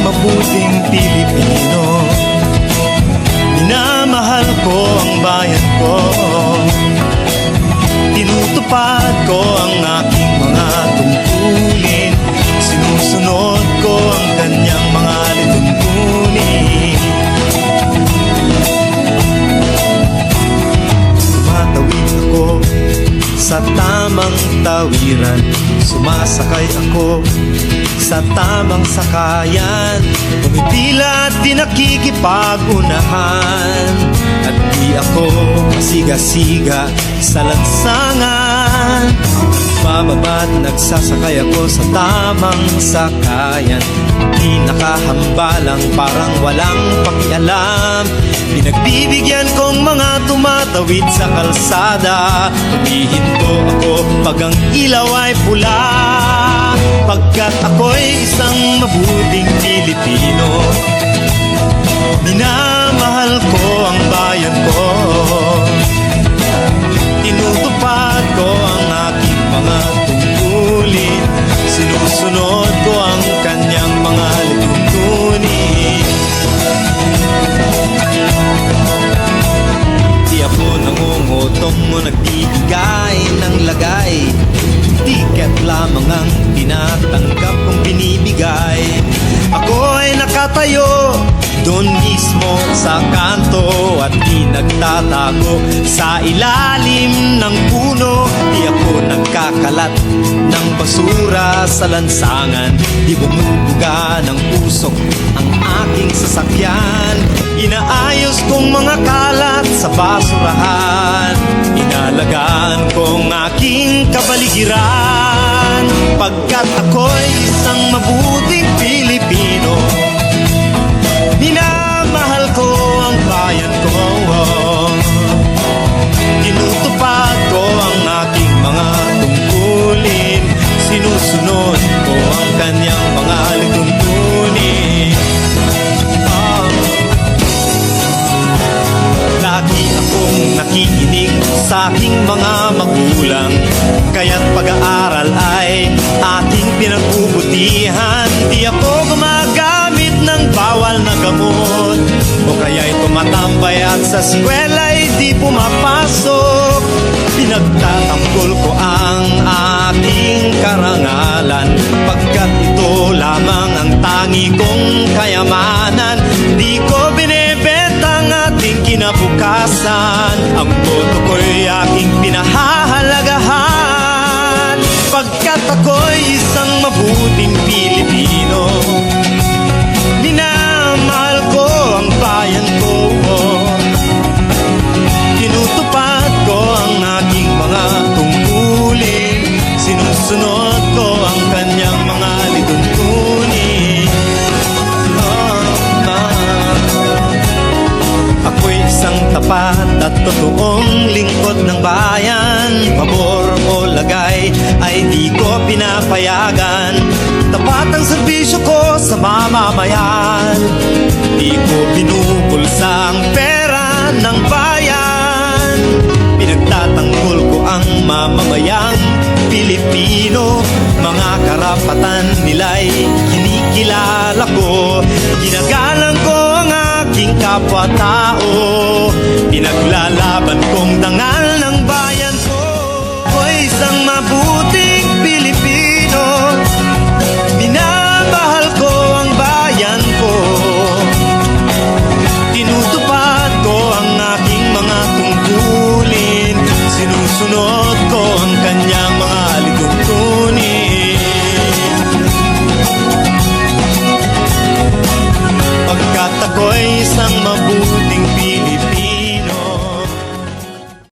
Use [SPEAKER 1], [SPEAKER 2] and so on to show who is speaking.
[SPEAKER 1] mabuting Pilipino. Minamahal ko ang bayan ko, tinutupad ko ang aking mga tungkulin, sinusunod ko ang kanyang mga lituntunin. Tumatawid ako sa tamang tawiran, sumasakay ako sa tamang sakayan, pumipila at di nakikipag-unahan, at di ako masiga-siga sa lansangan. Bababa't nagsasakay ako sa tamang sakayan, di nakahambalang parang walang pakialam. Pinagbibigyan kong mga tumatawid sa kalsada, humihinto ako pag ang ilaw ay pula, pagkat ako'y isang mabuting Pilipino. Minamahal ko ang bayan ko, tinutupad ko ang aking mga tungkulin, sinusunod ko ang kanyang mga lituntunin. Di ako nangungutom o nagbibigay ng lagay, tiket lamang ang tinatanggap kong binibigay. Ako ay nakatayo doon mismo sa kanto at di nagtatago sa ilalim ng puno. Di ako nagkakalat ng basura sa lansangan, di bumubuga ng usok ang aking sasakyan. Inaayos kong mga kalat sa basurahan, inalagaan kong aking kabaligiran, pagkat ako'y isang mabuting Pilipino. Minamahal ko ang bayan ko, tinutupad ko ang aking mga tungkulin, sinusunod ko ang kanyang mga lituntunin. Lagi akong nakikinig sa aking mga magulang, kaya't pag-aaral ay aking pinagbubutihan. Di ako gumagamit ng bawal na gamot, o kaya'y tumatambay at sa eskwela'y di pumapasok. Pinagtatanggol ko ang aking karangalan, pagkat ito lamang ang tangi kong kayamanan. Di ko binebenta ang ating kinabukasan, ang boto ko'y aking pinahahalagahan, pagkat ako'y isang mabuting Pilipino. Minamahal ko ang bayan ko, tinutupad ko ang aking mga tungkulin, sinusunod ko ang kanyang mga lituntunin. Ako'y isang tapat at totoong lingkod ng bayan, pabor o lagay ay di ko pinapayagan. Tapat ang serbisyo ko sa mamamayan, di ko binubulsa ang pera ng bayan. Pinagtatanggol ko ang mamamayang Pilipino, mga karapatan nila'y kinikilala ko, ginagalang ko ang aking kapwa-tao.